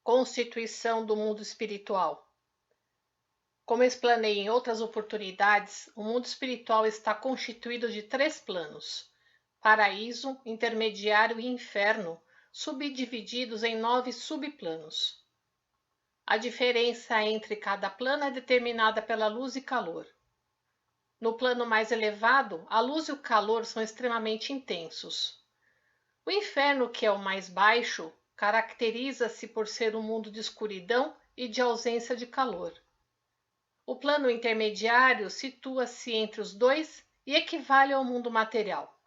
Constituição do mundo espiritual. Como explanei em outras oportunidades, o mundo espiritual está constituído de 3 planos: paraíso, intermediário e inferno, subdivididos em 9 subplanos. A diferença entre cada plano é determinada pela luz e calor. No plano mais elevado, a luz e o calor são extremamente intensos. O inferno, que é o mais baixo, caracteriza-se por ser um mundo de escuridão e de ausência de calor. O plano intermediário situa-se entre os dois e equivale ao mundo material.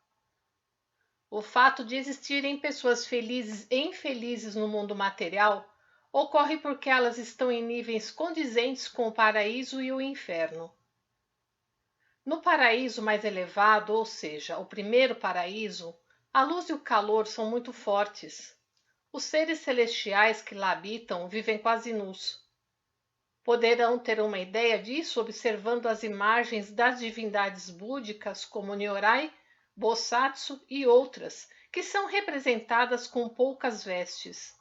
O fato de existirem pessoas felizes e infelizes no mundo material ocorre porque elas estão em níveis condizentes com o paraíso e o inferno. No paraíso mais elevado, ou seja, o primeiro paraíso, a luz e o calor são muito fortes. Os seres celestiais que lá habitam vivem quase nus. Poderão ter uma ideia disso observando as imagens das divindades búdicas como Nyorai, Bosatsu e outras, que são representadas com poucas vestes.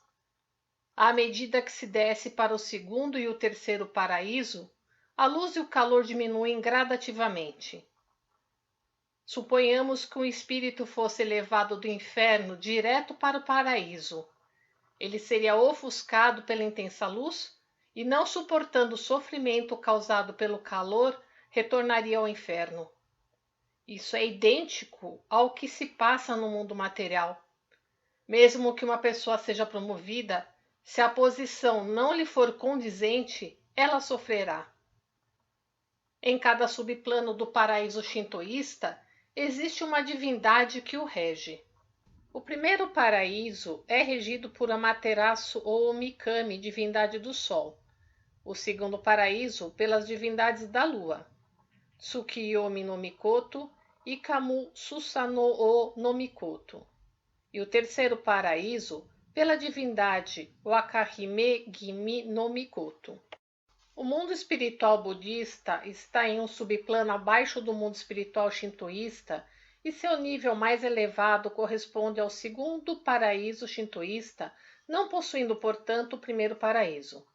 À medida que se desce para o segundo e o terceiro paraíso, a luz e o calor diminuem gradativamente. Suponhamos que um espírito fosse levado do inferno direto para o paraíso. Ele seria ofuscado pela intensa luz e, não suportando o sofrimento causado pelo calor, retornaria ao inferno. Isso é idêntico ao que se passa no mundo material. Mesmo que uma pessoa seja promovida, se a posição não lhe for condizente, ela sofrerá. Em cada subplano do paraíso shintoísta, existe uma divindade que o rege. O primeiro paraíso é regido por Amaterasu ou Mikami, divindade do Sol. O segundo paraíso, pelas divindades da Lua, Tsukiyomi no Mikoto e Kamu Susanoo no Mikoto. E o terceiro paraíso, pela divindade Wakahime Gimi no Mikoto. O mundo espiritual budista está em um subplano abaixo do mundo espiritual shintoísta e seu nível mais elevado corresponde ao segundo paraíso shintoísta, não possuindo, portanto, o primeiro paraíso.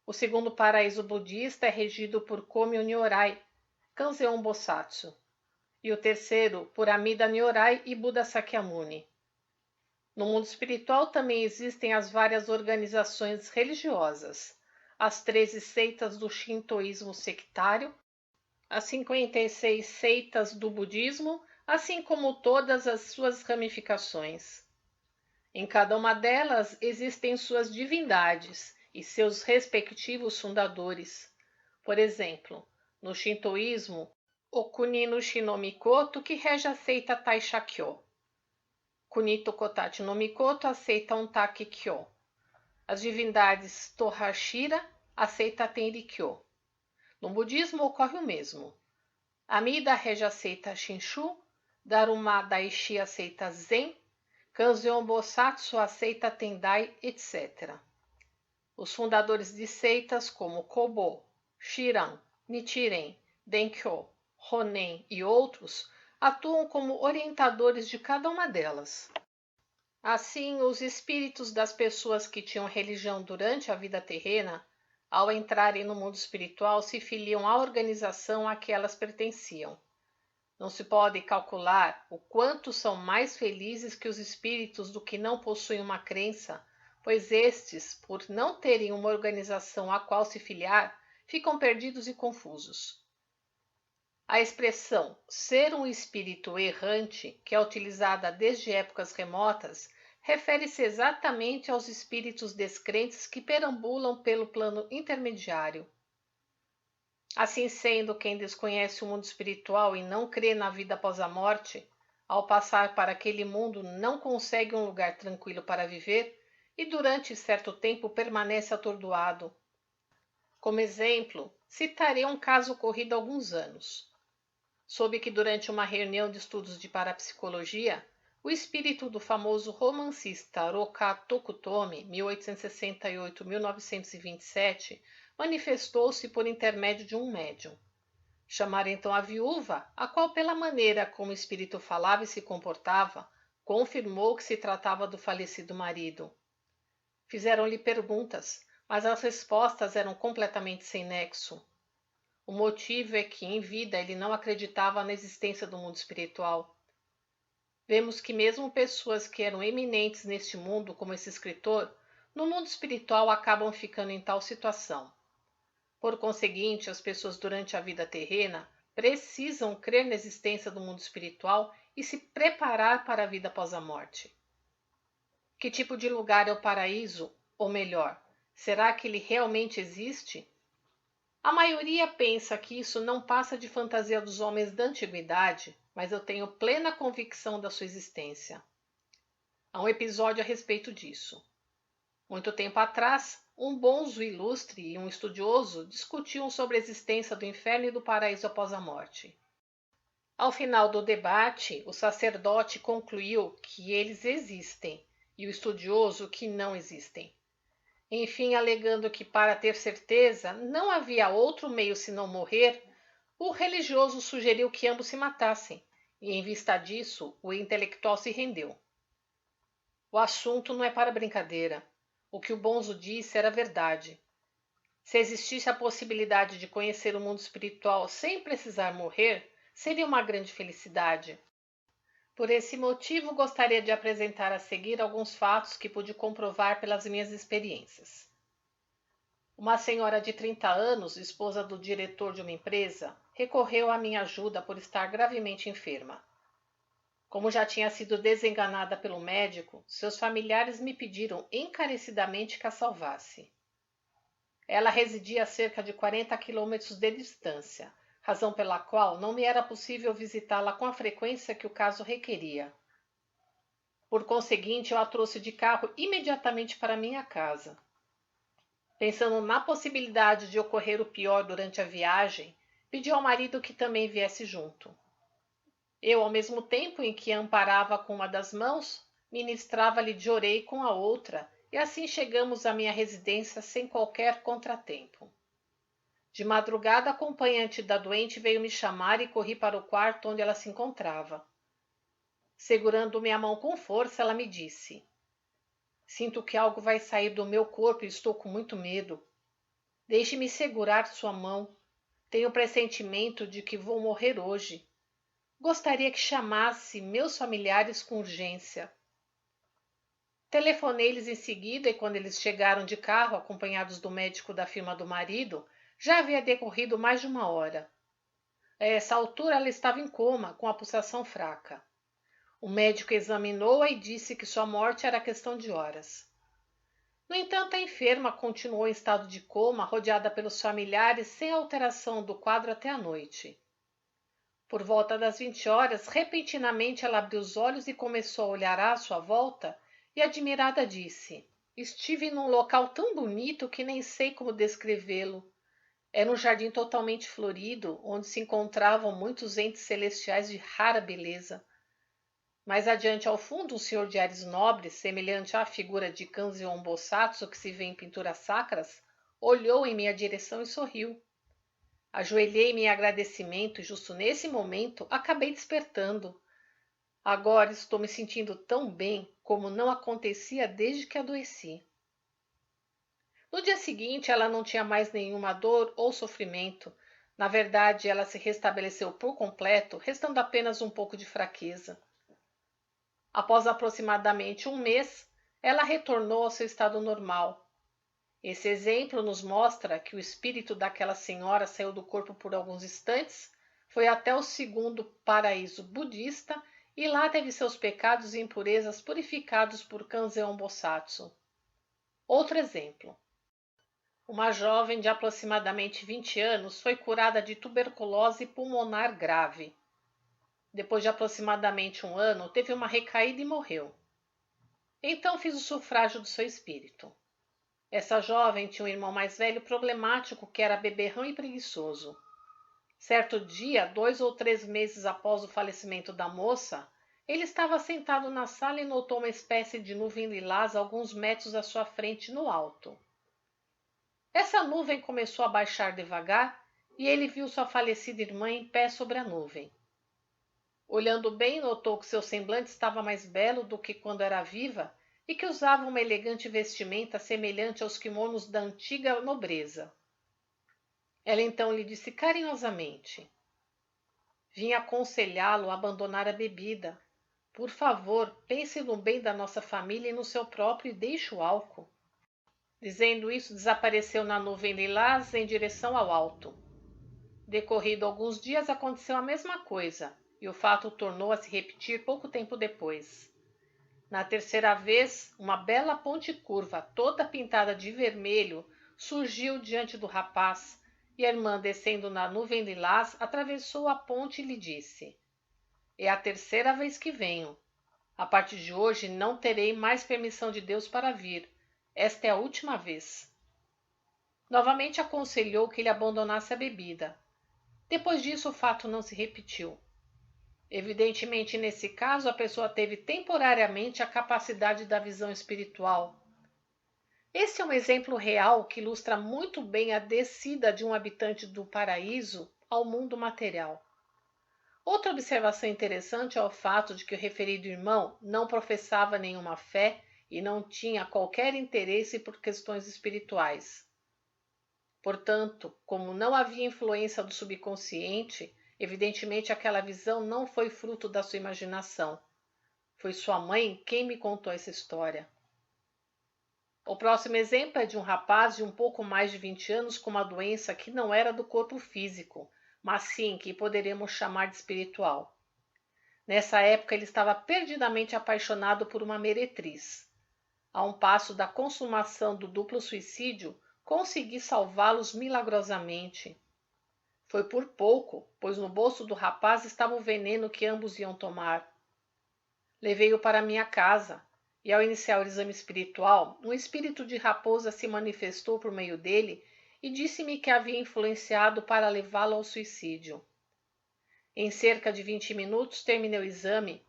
O segundo paraíso budista é regido por Komyo Nyorai, Kanzeon Bosatsu, e o terceiro por Amida Nyorai e Buda Sakyamuni. No mundo espiritual também existem as várias organizações religiosas, as 13 seitas do shintoísmo sectário, as 56 seitas do budismo, assim como todas as suas ramificações. Em cada uma delas existem suas divindades e seus respectivos fundadores. Por exemplo, no shintoísmo, o Kuni-nushi no Mikoto, que rege a seita Taisha-kyo. Kunito Kotachi no Mikoto aceita Ontaki-kyo. As divindades Tohashira aceita Tenrikyo. No budismo ocorre o mesmo. Amida rege a seita Shinshu, Daruma Daishi aceita Zen, Kanzeon Bosatsu aceita Tendai, etc. Os fundadores de seitas como Kobo, Shiran, Nichiren, Denkyo, Honen e outros atuam como orientadores de cada uma delas. Assim, os espíritos das pessoas que tinham religião durante a vida terrena, ao entrarem no mundo espiritual, se filiam à organização a que elas pertenciam. Não se pode calcular o quanto são mais felizes que os espíritos do que não possuem uma crença, pois estes, por não terem uma organização a qual se filiar, ficam perdidos e confusos. A expressão ser um espírito errante, que é utilizada desde épocas remotas, refere-se exatamente aos espíritos descrentes que perambulam pelo plano intermediário. Assim sendo, quem desconhece o mundo espiritual e não crê na vida após a morte, ao passar para aquele mundo não consegue um lugar tranquilo para viver e durante certo tempo permanece atordoado. Como exemplo, citarei um caso ocorrido há alguns anos. Soube que durante uma reunião de estudos de parapsicologia, o espírito do famoso romancista Roka Tokutomi, 1868-1927, manifestou-se por intermédio de um médium. Chamaram então a viúva, a qual, pela maneira como o espírito falava e se comportava, confirmou que se tratava do falecido marido. Fizeram-lhe perguntas, mas as respostas eram completamente sem nexo. O motivo é que, em vida, ele não acreditava na existência do mundo espiritual. Vemos que mesmo pessoas que eram eminentes neste mundo, como esse escritor, no mundo espiritual acabam ficando em tal situação. Por conseguinte, as pessoas durante a vida terrena precisam crer na existência do mundo espiritual e se preparar para a vida após a morte. Que tipo de lugar é o paraíso? Ou melhor, será que ele realmente existe? A maioria pensa que isso não passa de fantasia dos homens da antiguidade, mas eu tenho plena convicção da sua existência. Há um episódio a respeito disso. Muito tempo atrás, um bonzo ilustre e um estudioso discutiam sobre a existência do inferno e do paraíso após a morte. Ao final do debate, o sacerdote concluiu que eles existem e o estudioso que não existem. Enfim, alegando que para ter certeza não havia outro meio senão morrer, o religioso sugeriu que ambos se matassem, e em vista disso, o intelectual se rendeu. O assunto não é para brincadeira. O que o bonzo disse era verdade. Se existisse a possibilidade de conhecer o mundo espiritual sem precisar morrer, seria uma grande felicidade. Por esse motivo, gostaria de apresentar a seguir alguns fatos que pude comprovar pelas minhas experiências. Uma senhora de 30 anos, esposa do diretor de uma empresa, recorreu à minha ajuda por estar gravemente enferma. Como já tinha sido desenganada pelo médico, seus familiares me pediram encarecidamente que a salvasse. Ela residia a cerca de 40 quilômetros de distância, razão pela qual não me era possível visitá-la com a frequência que o caso requeria. Por conseguinte, eu a trouxe de carro imediatamente para minha casa. Pensando na possibilidade de ocorrer o pior durante a viagem, pedi ao marido que também viesse junto. Eu, ao mesmo tempo em que a amparava com uma das mãos, ministrava-lhe de orei com a outra, e assim chegamos à minha residência sem qualquer contratempo. De madrugada, a acompanhante da doente veio me chamar e corri para o quarto onde ela se encontrava. Segurando minha mão com força, ela me disse: "Sinto que algo vai sair do meu corpo e estou com muito medo. Deixe-me segurar sua mão. Tenho o pressentimento de que vou morrer hoje. Gostaria que chamasse meus familiares com urgência." Telefonei-lhes em seguida e quando eles chegaram de carro, acompanhados do médico da firma do marido, já havia decorrido mais de uma hora. A essa altura ela estava em coma, com a pulsação fraca. O médico examinou-a e disse que sua morte era questão de horas. No entanto, a enferma continuou em estado de coma, rodeada pelos familiares, sem alteração do quadro até a noite. Por volta das 20 horas, repentinamente ela abriu os olhos e começou a olhar à sua volta e, admirada, disse: "Estive num local tão bonito que nem sei como descrevê-lo. Era um jardim totalmente florido, onde se encontravam muitos entes celestiais de rara beleza. Mais adiante ao fundo, um senhor de ares nobres, semelhante à figura de Kanzeon Bosatsu que se vê em pinturas sacras, olhou em minha direção e sorriu. Ajoelhei-me em agradecimento e justo nesse momento acabei despertando. Agora estou me sentindo tão bem como não acontecia desde que adoeci." No dia seguinte, ela não tinha mais nenhuma dor ou sofrimento. Na verdade, ela se restabeleceu por completo, restando apenas um pouco de fraqueza. Após aproximadamente um mês, ela retornou ao seu estado normal. Esse exemplo nos mostra que o espírito daquela senhora saiu do corpo por alguns instantes, foi até o segundo paraíso budista e lá teve seus pecados e impurezas purificados por Kanzeon Bosatsu. Outro exemplo. Uma jovem de aproximadamente 20 anos foi curada de tuberculose pulmonar grave. Depois de aproximadamente um ano, teve uma recaída e morreu. Então fiz o sufrágio do seu espírito. Essa jovem tinha um irmão mais velho problemático que era beberrão e preguiçoso. Certo dia, 2 ou 3 meses após o falecimento da moça, ele estava sentado na sala e notou uma espécie de nuvem lilás a alguns metros à sua frente no alto. Essa nuvem começou a baixar devagar e ele viu sua falecida irmã em pé sobre a nuvem. Olhando bem, notou que seu semblante estava mais belo do que quando era viva e que usava uma elegante vestimenta semelhante aos quimonos da antiga nobreza. Ela então lhe disse carinhosamente: vim aconselhá-lo a abandonar a bebida. Por favor, pense no bem da nossa família e no seu próprio e deixe o álcool. Dizendo isso, desapareceu na nuvem lilás em direção ao alto. Decorrido alguns dias, aconteceu a mesma coisa, e o fato tornou a se repetir pouco tempo depois. Na terceira vez, uma bela ponte curva, toda pintada de vermelho, surgiu diante do rapaz, e a irmã, descendo na nuvem lilás, atravessou a ponte e lhe disse: é a terceira vez que venho. A partir de hoje não terei mais permissão de Deus para vir. Esta é a última vez. Novamente aconselhou que ele abandonasse a bebida. Depois disso, o fato não se repetiu. Evidentemente, nesse caso, a pessoa teve temporariamente a capacidade da visão espiritual. Esse é um exemplo real que ilustra muito bem a descida de um habitante do paraíso ao mundo material. Outra observação interessante é o fato de que o referido irmão não professava nenhuma fé e não tinha qualquer interesse por questões espirituais. Portanto, como não havia influência do subconsciente, evidentemente aquela visão não foi fruto da sua imaginação. Foi sua mãe quem me contou essa história. O próximo exemplo é de um rapaz de um pouco mais de 20 anos com uma doença que não era do corpo físico, mas sim que poderíamos chamar de espiritual. Nessa época ele estava perdidamente apaixonado por uma meretriz. A um passo da consumação do duplo suicídio, consegui salvá-los milagrosamente. Foi por pouco, pois no bolso do rapaz estava o veneno que ambos iam tomar. Levei-o para minha casa, e ao iniciar o exame espiritual, um espírito de raposa se manifestou por meio dele e disse-me que havia influenciado para levá-lo ao suicídio. Em cerca de 20 minutos terminei o exame,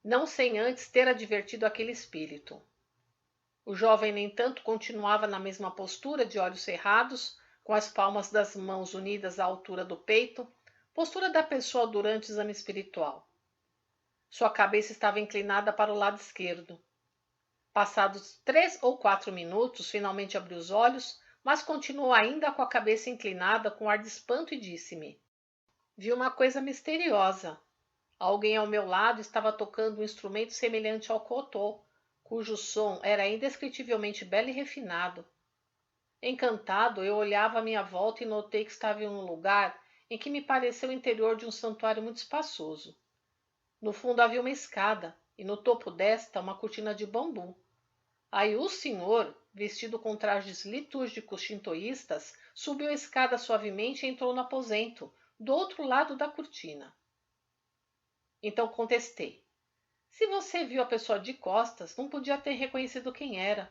não sem antes ter advertido aquele espírito. O jovem, no entanto, continuava na mesma postura, de olhos cerrados, com as palmas das mãos unidas à altura do peito, postura da pessoa durante o exame espiritual. Sua cabeça estava inclinada para o lado esquerdo. Passados 3 ou 4 minutos, finalmente abriu os olhos, mas continuou ainda com a cabeça inclinada, com ar de espanto, e disse-me: vi uma coisa misteriosa. Alguém ao meu lado estava tocando um instrumento semelhante ao cotô, cujo som era indescritivelmente belo e refinado. Encantado, eu olhava à minha volta e notei que estava em um lugar em que me pareceu o interior de um santuário muito espaçoso. No fundo havia uma escada, e no topo desta uma cortina de bambu. Aí o senhor, vestido com trajes litúrgicos shintoístas, subiu a escada suavemente e entrou no aposento, do outro lado da cortina. Então contestei: se você viu a pessoa de costas, não podia ter reconhecido quem era.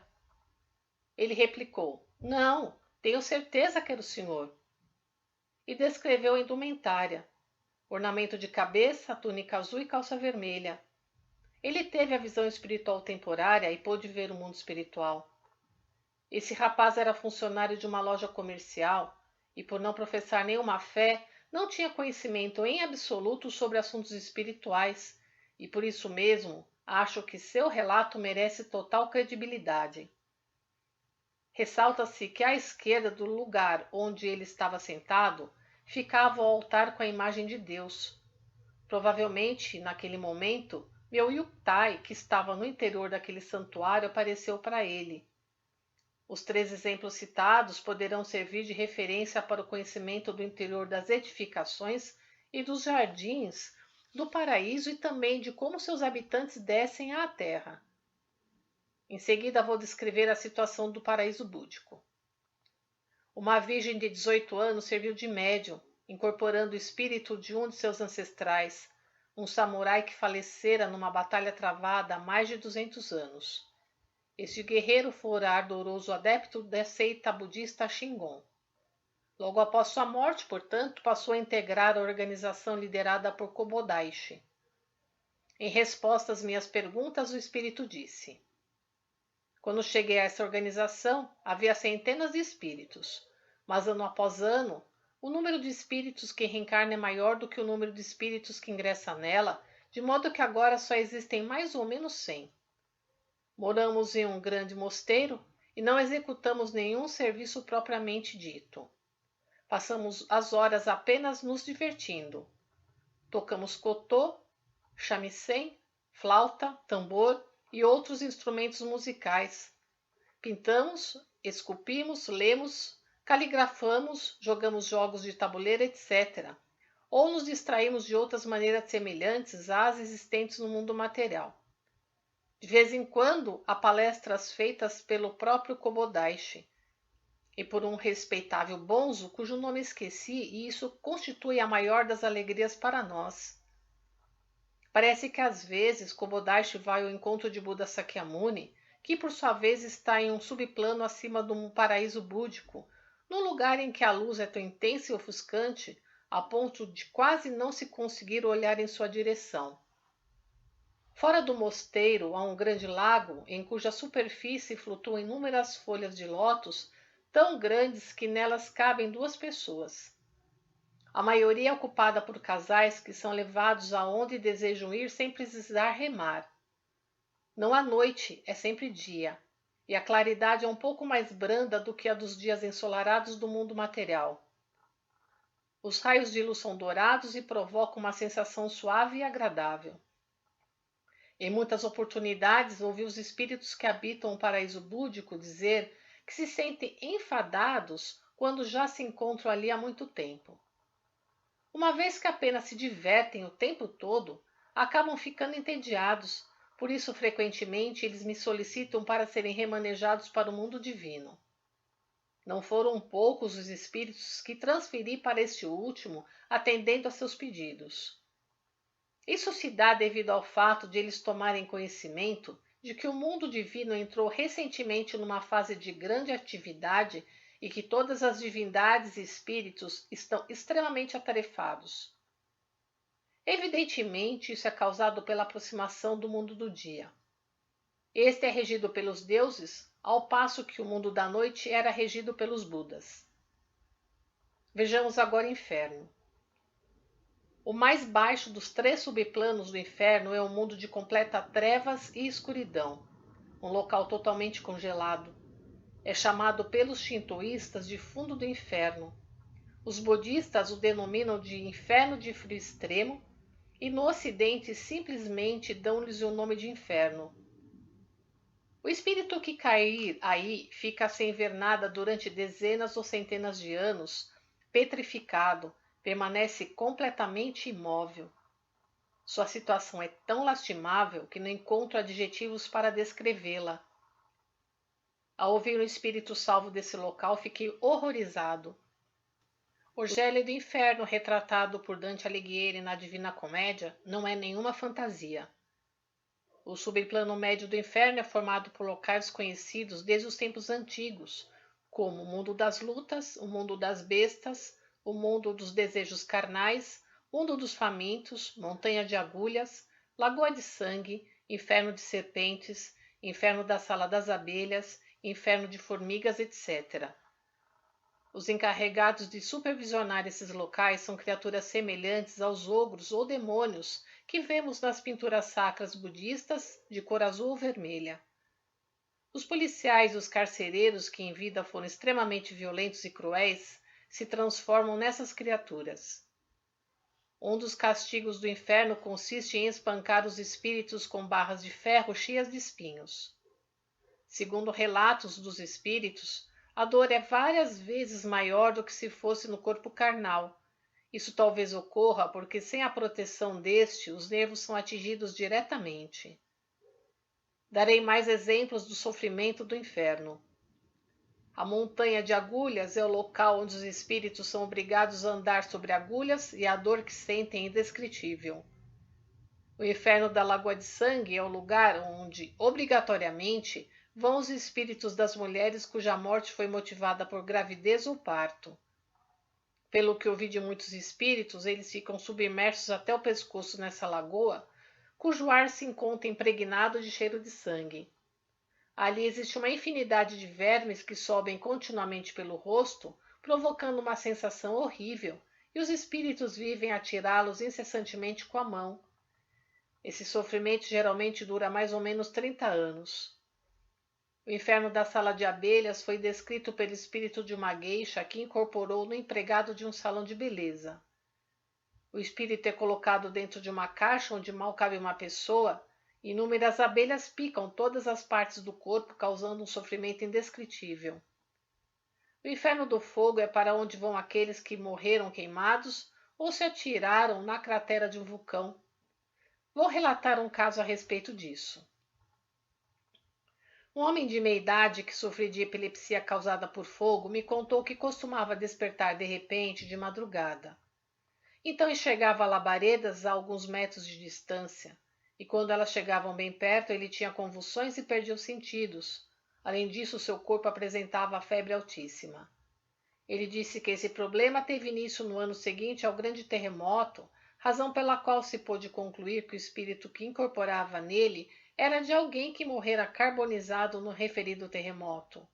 Ele replicou: não, tenho certeza que era o senhor. E descreveu a indumentária: ornamento de cabeça, túnica azul e calça vermelha. Ele teve a visão espiritual temporária e pôde ver o mundo espiritual. Esse rapaz era funcionário de uma loja comercial e, por não professar nenhuma fé, não tinha conhecimento em absoluto sobre assuntos espirituais, e por isso mesmo acho que seu relato merece total credibilidade. Ressalta-se que à esquerda do lugar onde ele estava sentado ficava o altar com a imagem de Deus. Provavelmente, naquele momento, meu Yuktai, que estava no interior daquele santuário, apareceu para ele. Os 3 exemplos citados poderão servir de referência para o conhecimento do interior das edificações e dos jardins do paraíso e também de como seus habitantes descem à terra. Em seguida, vou descrever a situação do paraíso búdico. Uma virgem de 18 anos serviu de médium, incorporando o espírito de um de seus ancestrais, um samurai que falecera numa batalha travada há mais de 200 anos. Este guerreiro fora ardoroso adepto da seita budista Shingon. Logo após sua morte, portanto, passou a integrar a organização liderada por Kobodaishi. Em resposta às minhas perguntas, o espírito disse: quando cheguei a essa organização, havia centenas de espíritos, mas ano após ano, o número de espíritos que reencarna é maior do que o número de espíritos que ingressa nela, de modo que agora só existem mais ou menos 100. Moramos em um grande mosteiro e não executamos nenhum serviço propriamente dito. Passamos as horas apenas nos divertindo. Tocamos cotô, shamisen, flauta, tambor e outros instrumentos musicais. Pintamos, esculpimos, lemos, caligrafamos, jogamos jogos de tabuleiro, etc. Ou nos distraímos de outras maneiras semelhantes às existentes no mundo material. De vez em quando, há palestras feitas pelo próprio Kobodaishi e por um respeitável bonzo cujo nome esqueci, e isso constitui a maior das alegrias para nós. Parece que às vezes Kobodaishi vai ao encontro de Buda Sakyamuni, que por sua vez está em um subplano acima de um paraíso búdico, num lugar em que a luz é tão intensa e ofuscante a ponto de quase não se conseguir olhar em sua direção. Fora do mosteiro há um grande lago em cuja superfície flutuam inúmeras folhas de lótus tão grandes que nelas cabem 2 pessoas. A maioria é ocupada por casais que são levados aonde desejam ir sem precisar remar. Não há noite, é sempre dia, e a claridade é um pouco mais branda do que a dos dias ensolarados do mundo material. Os raios de luz são dourados e provocam uma sensação suave e agradável. Em muitas oportunidades, ouvi os espíritos que habitam o paraíso búdico dizer que se sentem enfadados quando já se encontram ali há muito tempo. Uma vez que apenas se divertem o tempo todo, acabam ficando entediados, por isso frequentemente eles me solicitam para serem remanejados para o mundo divino. Não foram poucos os espíritos que transferi para este último, atendendo a seus pedidos. Isso se dá devido ao fato de eles tomarem conhecimento de que o mundo divino entrou recentemente numa fase de grande atividade e que todas as divindades e espíritos estão extremamente atarefados. Evidentemente, isso é causado pela aproximação do mundo do dia. Este é regido pelos deuses, ao passo que o mundo da noite era regido pelos Budas. Vejamos agora o inferno. O mais baixo dos 3 subplanos do inferno é um mundo de completa trevas e escuridão, um local totalmente congelado. É chamado pelos shintoístas de fundo do inferno. Os budistas o denominam de inferno de frio extremo e no ocidente simplesmente dão-lhes o nome de inferno. O espírito que cair aí fica sem ver nada durante dezenas ou centenas de anos, petrificado, permanece completamente imóvel. Sua situação é tão lastimável que não encontro adjetivos para descrevê-la. Ao ouvir um espírito salvo desse local, fiquei horrorizado. O gélido inferno retratado por Dante Alighieri na Divina Comédia não é nenhuma fantasia. O subplano médio do inferno é formado por locais conhecidos desde os tempos antigos, como o mundo das lutas, o mundo das bestas, o mundo dos desejos carnais, mundo dos famintos, montanha de agulhas, lagoa de sangue, inferno de serpentes, inferno da sala das abelhas, inferno de formigas, etc. Os encarregados de supervisionar esses locais são criaturas semelhantes aos ogros ou demônios que vemos nas pinturas sacras budistas de cor azul ou vermelha. Os policiais e os carcereiros, que em vida foram extremamente violentos e cruéis, se transformam nessas criaturas. Um dos castigos do inferno consiste em espancar os espíritos com barras de ferro cheias de espinhos. Segundo relatos dos espíritos, a dor é várias vezes maior do que se fosse no corpo carnal. Isso talvez ocorra porque, sem a proteção deste, os nervos são atingidos diretamente. Darei mais exemplos do sofrimento do inferno. A montanha de agulhas é o local onde os espíritos são obrigados a andar sobre agulhas e a dor que sentem é indescritível. O inferno da Lagoa de Sangue é o lugar onde, obrigatoriamente, vão os espíritos das mulheres cuja morte foi motivada por gravidez ou parto. Pelo que ouvi de muitos espíritos, eles ficam submersos até o pescoço nessa lagoa, cujo ar se encontra impregnado de cheiro de sangue. Ali existe uma infinidade de vermes que sobem continuamente pelo rosto, provocando uma sensação horrível, e os espíritos vivem a tirá-los incessantemente com a mão. Esse sofrimento geralmente dura mais ou menos 30 anos. O inferno da sala de abelhas foi descrito pelo espírito de uma geisha que incorporou no empregado de um salão de beleza. O espírito é colocado dentro de uma caixa onde mal cabe uma pessoa. Inúmeras abelhas picam todas as partes do corpo, causando um sofrimento indescritível. O inferno do fogo é para onde vão aqueles que morreram queimados ou se atiraram na cratera de um vulcão. Vou relatar um caso a respeito disso. Um homem de meia idade que sofria de epilepsia causada por fogo me contou que costumava despertar de repente de madrugada. Então enxergava labaredas a alguns metros de distância, e quando elas chegavam bem perto, ele tinha convulsões e perdia os sentidos. Além disso, seu corpo apresentava febre altíssima. Ele disse que esse problema teve início no ano seguinte ao grande terremoto, razão pela qual se pôde concluir que o espírito que incorporava nele era de alguém que morrera carbonizado no referido terremoto.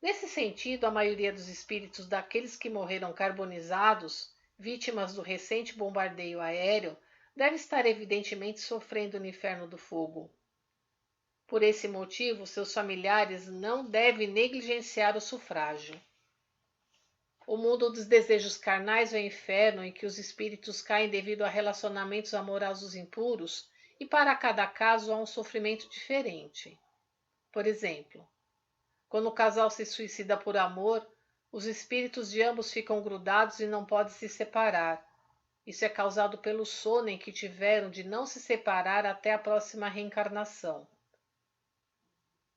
Nesse sentido, a maioria dos espíritos daqueles que morreram carbonizados, vítimas do recente bombardeio aéreo, deve estar evidentemente sofrendo no inferno do fogo. Por esse motivo, seus familiares não devem negligenciar o sufrágio. O mundo dos desejos carnais é o inferno em que os espíritos caem devido a relacionamentos amorosos impuros, e para cada caso há um sofrimento diferente. Por exemplo, quando o casal se suicida por amor, os espíritos de ambos ficam grudados e não podem se separar. Isso é causado pelo sono em que tiveram de não se separar até a próxima reencarnação.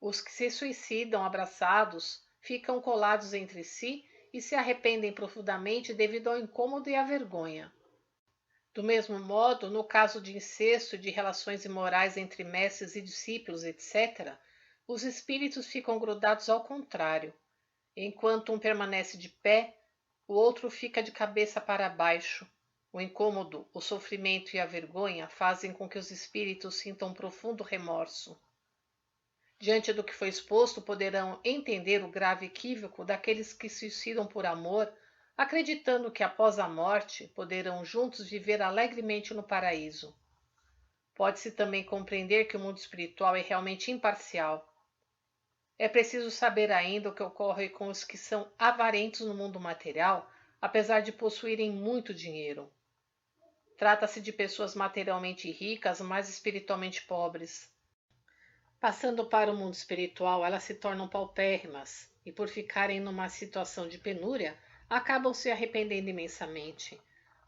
Os que se suicidam abraçados ficam colados entre si e se arrependem profundamente devido ao incômodo e à vergonha. Do mesmo modo, no caso de incesto e de relações imorais entre mestres e discípulos, etc., os espíritos ficam grudados ao contrário. Enquanto um permanece de pé, o outro fica de cabeça para baixo. O incômodo, o sofrimento e a vergonha fazem com que os espíritos sintam profundo remorso. Diante do que foi exposto, poderão entender o grave equívoco daqueles que se suicidam por amor, acreditando que após a morte poderão juntos viver alegremente no paraíso. Pode-se também compreender que o mundo espiritual é realmente imparcial. É preciso saber ainda o que ocorre com os que são avarentos no mundo material, apesar de possuírem muito dinheiro. Trata-se de pessoas materialmente ricas, mas espiritualmente pobres. Passando para o mundo espiritual, elas se tornam paupérrimas e, por ficarem numa situação de penúria, acabam se arrependendo imensamente.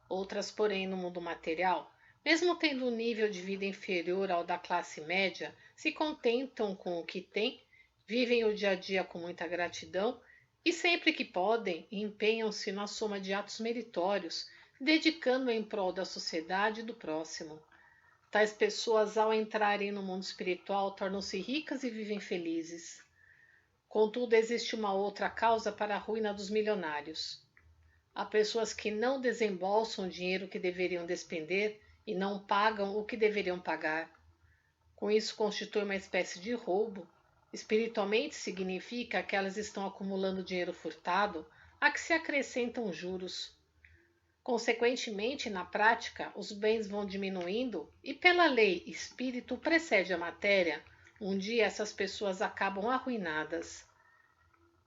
Outras, porém, no mundo material, mesmo tendo um nível de vida inferior ao da classe média, se contentam com o que têm, vivem o dia a dia com muita gratidão e, sempre que podem, empenham-se na soma de atos meritórios, dedicando em prol da sociedade e do próximo. Tais pessoas, ao entrarem no mundo espiritual, tornam-se ricas e vivem felizes. Contudo, existe uma outra causa para a ruína dos milionários. Há pessoas que não desembolsam o dinheiro que deveriam despender e não pagam o que deveriam pagar. Com isso, constitui uma espécie de roubo. Espiritualmente, significa que elas estão acumulando dinheiro furtado, a que se acrescentam juros. Consequentemente, na prática, os bens vão diminuindo e, pela lei espírito precede a matéria, um dia essas pessoas acabam arruinadas.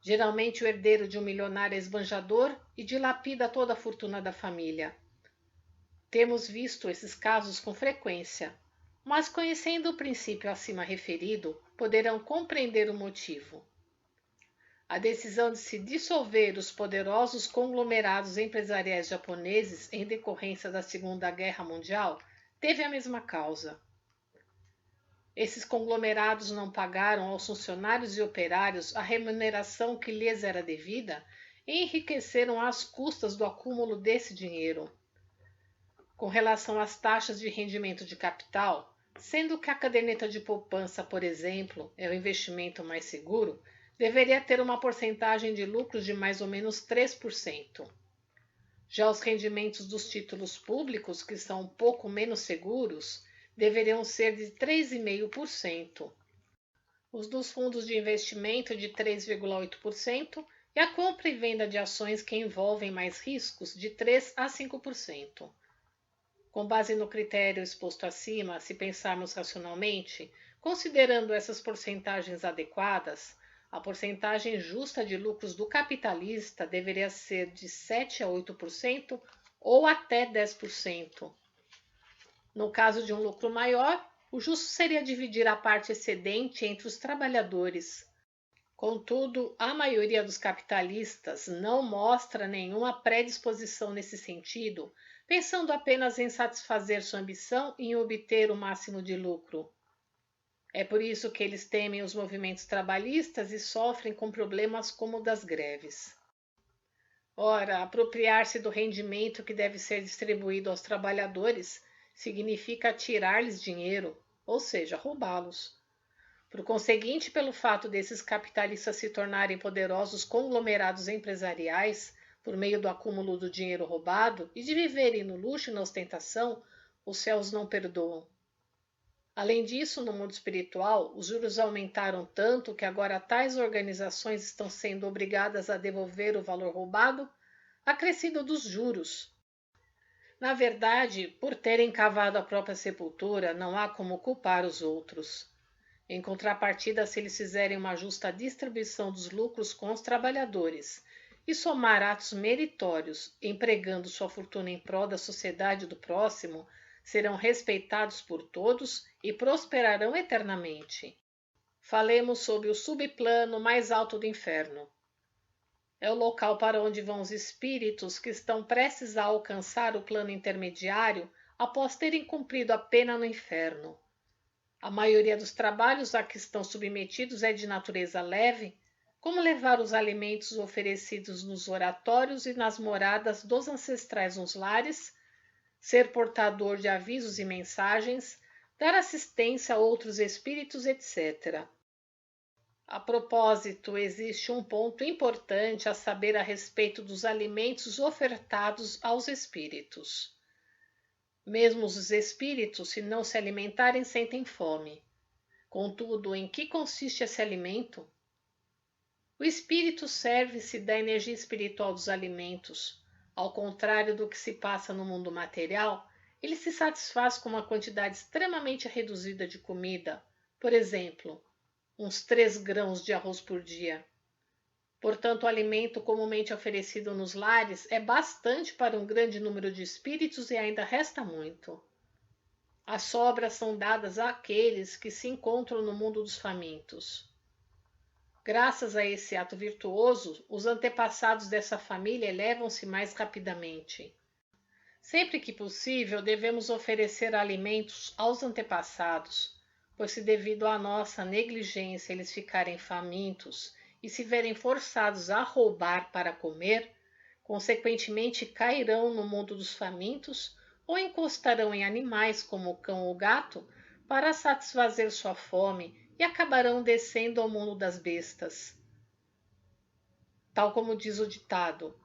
Geralmente, o herdeiro de um milionário é esbanjador e dilapida toda a fortuna da família. Temos visto esses casos com frequência, mas conhecendo o princípio acima referido, poderão compreender o motivo. A decisão de se dissolver os poderosos conglomerados empresariais japoneses em decorrência da Segunda Guerra Mundial teve a mesma causa. Esses conglomerados não pagaram aos funcionários e operários a remuneração que lhes era devida e enriqueceram às custas do acúmulo desse dinheiro. Com relação às taxas de rendimento de capital, sendo que a caderneta de poupança, por exemplo, é o investimento mais seguro, deveria ter uma porcentagem de lucros de mais ou menos 3%. Já os rendimentos dos títulos públicos, que são um pouco menos seguros, deveriam ser de 3,5%. Os dos fundos de investimento de 3,8% e a compra e venda de ações que envolvem mais riscos de 3 a 5%. Com base no critério exposto acima, se pensarmos racionalmente, Considerando essas porcentagens adequadas, a porcentagem justa de lucros do capitalista deveria ser de 7 a 8% ou até 10%. No caso de um lucro maior, o justo seria dividir a parte excedente entre os trabalhadores. Contudo, a maioria dos capitalistas não mostra nenhuma predisposição nesse sentido, pensando apenas em satisfazer sua ambição e em obter o máximo de lucro. É por isso que eles temem os movimentos trabalhistas e sofrem com problemas como o das greves. Ora, apropriar-se do rendimento que deve ser distribuído aos trabalhadores significa tirar-lhes dinheiro, ou seja, roubá-los. Por conseguinte, pelo fato desses capitalistas se tornarem poderosos conglomerados empresariais por meio do acúmulo do dinheiro roubado e de viverem no luxo e na ostentação, os céus não perdoam. Além disso, no mundo espiritual, os juros aumentaram tanto que agora tais organizações estão sendo obrigadas a devolver o valor roubado, acrescido dos juros. Na verdade, por terem cavado a própria sepultura, não há como culpar os outros. Em contrapartida, se eles fizerem uma justa distribuição dos lucros com os trabalhadores e somar atos meritórios, empregando sua fortuna em prol da sociedade do próximo, serão respeitados por todos e prosperarão eternamente. Falemos sobre o subplano mais alto do inferno. É o local para onde vão os espíritos que estão prestes a alcançar o plano intermediário após terem cumprido a pena no inferno. A maioria dos trabalhos a que estão submetidos é de natureza leve, como levar os alimentos oferecidos nos oratórios e nas moradas dos ancestrais nos lares, ser portador de avisos e mensagens, dar assistência a outros espíritos, etc. A propósito, existe um ponto importante a saber a respeito dos alimentos ofertados aos espíritos. Mesmo os espíritos, se não se alimentarem, sentem fome. Contudo, em que consiste esse alimento? O espírito serve-se da energia espiritual dos alimentos. Ao contrário do que se passa no mundo material, ele se satisfaz com uma quantidade extremamente reduzida de comida, por exemplo, uns 3 grãos de arroz por dia. Portanto, o alimento comumente oferecido nos lares é bastante para um grande número de espíritos e ainda resta muito. As sobras são dadas àqueles que se encontram no mundo dos famintos. Graças a esse ato virtuoso, os antepassados dessa família elevam-se mais rapidamente. Sempre que possível, devemos oferecer alimentos aos antepassados, pois se devido à nossa negligência eles ficarem famintos e se verem forçados a roubar para comer, consequentemente cairão no mundo dos famintos ou encostarão em animais como o cão ou gato para satisfazer sua fome e acabarão descendo ao mundo das bestas. Tal como diz o ditado,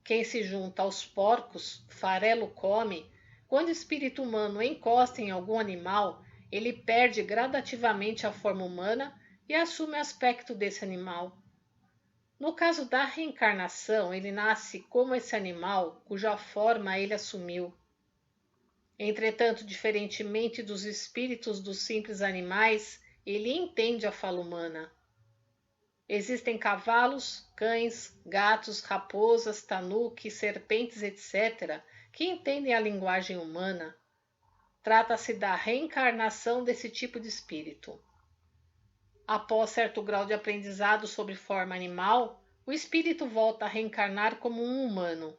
quem se junta aos porcos, farelo come. Quando o espírito humano encosta em algum animal, ele perde gradativamente a forma humana e assume o aspecto desse animal. No caso da reencarnação, ele nasce como esse animal cuja forma ele assumiu. Entretanto, diferentemente dos espíritos dos simples animais, ele entende a fala humana. Existem cavalos, cães, gatos, raposas, tanuques, serpentes, etc., que entendem a linguagem humana. Trata-se da reencarnação desse tipo de espírito. Após certo grau de aprendizado sobre forma animal, o espírito volta a reencarnar como um humano.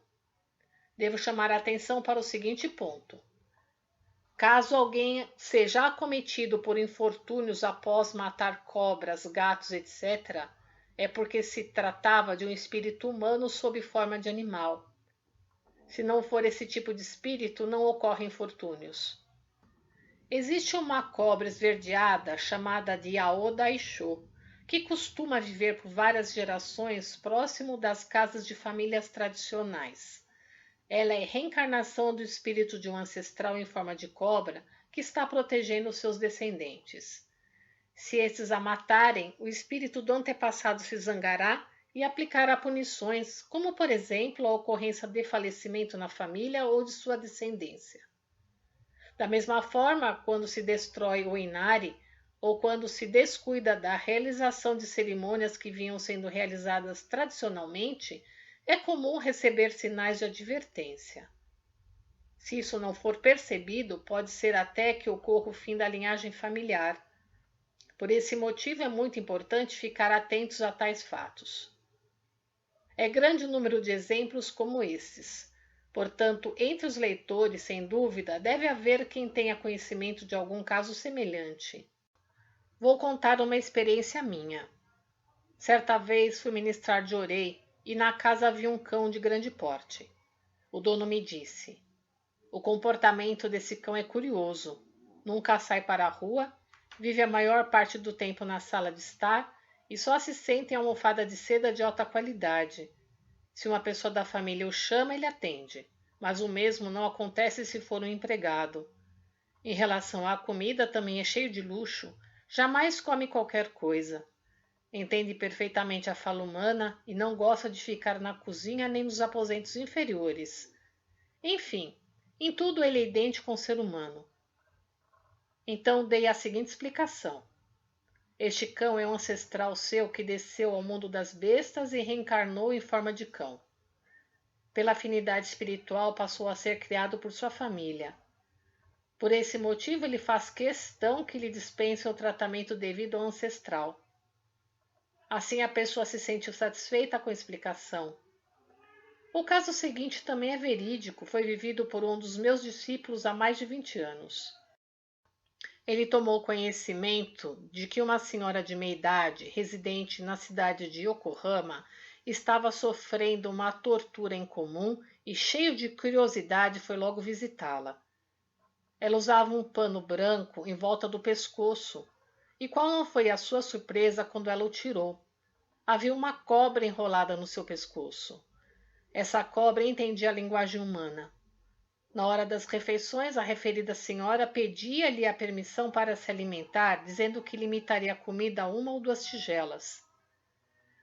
Devo chamar a atenção para o seguinte ponto. Caso alguém seja acometido por infortúnios após matar cobras, gatos, etc., é porque se tratava de um espírito humano sob forma de animal. Se não for esse tipo de espírito, não ocorrem infortúnios. Existe uma cobra esverdeada chamada de Aodaisho, que costuma viver por várias gerações próximo das casas de famílias tradicionais. Ela é reencarnação do espírito de um ancestral em forma de cobra que está protegendo seus descendentes. Se esses a matarem, o espírito do antepassado se zangará e aplicará punições, como por exemplo a ocorrência de falecimento na família ou de sua descendência. Da mesma forma, quando se destrói o Inari, ou quando se descuida da realização de cerimônias que vinham sendo realizadas tradicionalmente, é comum receber sinais de advertência. Se isso não for percebido, pode ser até que ocorra o fim da linhagem familiar. Por esse motivo, é muito importante ficar atentos a tais fatos. É grande o número de exemplos como esses. Portanto, entre os leitores, sem dúvida, deve haver quem tenha conhecimento de algum caso semelhante. Vou contar uma experiência minha. Certa vez fui ministrar de orei e na casa havia um cão de grande porte. O dono me disse: "O comportamento desse cão é curioso. Nunca sai para a rua, vive a maior parte do tempo na sala de estar e só se senta em almofada de seda de alta qualidade. Se uma pessoa da família o chama, ele atende, mas o mesmo não acontece se for um empregado. Em relação à comida, também é cheio de luxo, jamais come qualquer coisa. Entende perfeitamente a fala humana e não gosta de ficar na cozinha nem nos aposentos inferiores. Enfim, em tudo ele é idêntico com o ser humano." Então dei a seguinte explicação: este cão é um ancestral seu que desceu ao mundo das bestas e reencarnou em forma de cão. Pela afinidade espiritual passou a ser criado por sua família. Por esse motivo ele faz questão que lhe dispensem o tratamento devido ao ancestral. Assim a pessoa se sentiu satisfeita com a explicação. O caso seguinte também é verídico, foi vivido por um dos meus discípulos há mais de 20 anos. Ele tomou conhecimento de que uma senhora de meia idade, residente na cidade de Yokohama, estava sofrendo uma tortura incomum e, cheio de curiosidade, foi logo visitá-la. Ela usava um pano branco em volta do pescoço, e qual não foi a sua surpresa quando ela o tirou? Havia uma cobra enrolada no seu pescoço. Essa cobra entendia a linguagem humana. Na hora das refeições, a referida senhora pedia-lhe a permissão para se alimentar, dizendo que limitaria a comida a 1 ou 2 tigelas.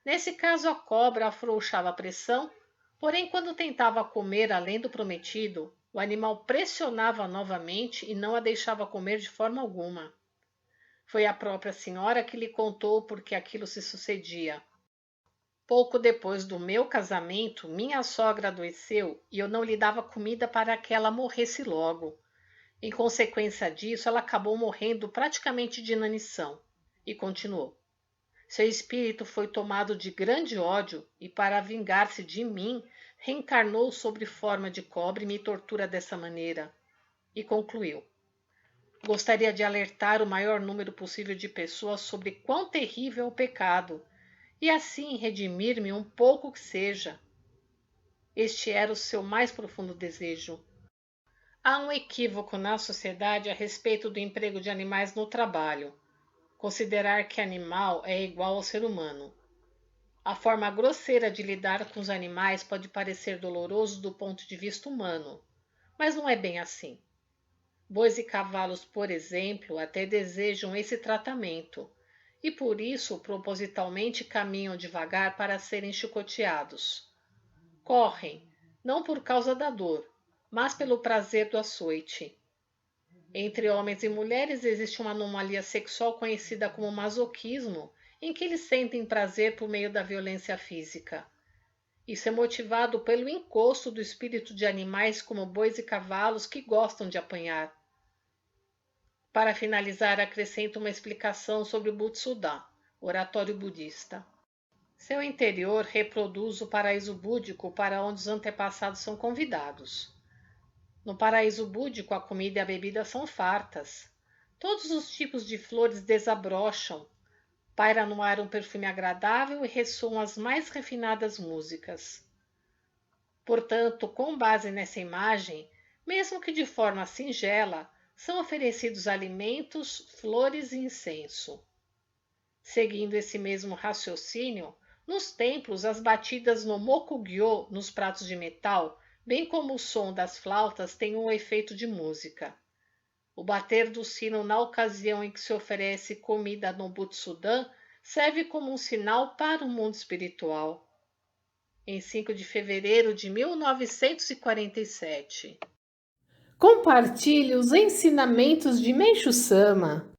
Nesse caso, a cobra afrouxava a pressão, porém, quando tentava comer além do prometido, o animal pressionava novamente e não a deixava comer de forma alguma. Foi a própria senhora que lhe contou por que aquilo se sucedia. Pouco depois do meu casamento, minha sogra adoeceu e eu não lhe dava comida para que ela morresse logo. Em consequência disso, ela acabou morrendo praticamente de inanição. E continuou: seu espírito foi tomado de grande ódio e, para vingar-se de mim, reencarnou sob forma de cobra e me tortura dessa maneira. E concluiu: gostaria de alertar o maior número possível de pessoas sobre quão terrível é o pecado, e assim redimir-me um pouco que seja. Este era o seu mais profundo desejo. Há um equívoco na sociedade a respeito do emprego de animais no trabalho. Considerar que animal é igual ao ser humano. A forma grosseira de lidar com os animais pode parecer doloroso do ponto de vista humano, mas não é bem assim. Bois e cavalos, por exemplo, até desejam esse tratamento, e por isso propositalmente caminham devagar para serem chicoteados. Correm, não por causa da dor, mas pelo prazer do açoite. Entre homens e mulheres existe uma anomalia sexual conhecida como masoquismo, em que eles sentem prazer por meio da violência física. Isso é motivado pelo encosto do espírito de animais como bois e cavalos que gostam de apanhar. Para finalizar, acrescento uma explicação sobre o Butsudan, oratório budista. Seu interior reproduz o paraíso búdico para onde os antepassados são convidados. No paraíso búdico, a comida e a bebida são fartas. Todos os tipos de flores desabrocham. Paira no ar um perfume agradável e ressoam as mais refinadas músicas. Portanto, com base nessa imagem, mesmo que de forma singela, são oferecidos alimentos, flores e incenso. Seguindo esse mesmo raciocínio, nos templos as batidas no mokugyo, nos pratos de metal, bem como o som das flautas, têm um efeito de música. O bater do sino na ocasião em que se oferece comida no Butsudan serve como um sinal para o mundo espiritual. Em 5 de fevereiro de 1947. Compartilhe os ensinamentos de Meishu Sama.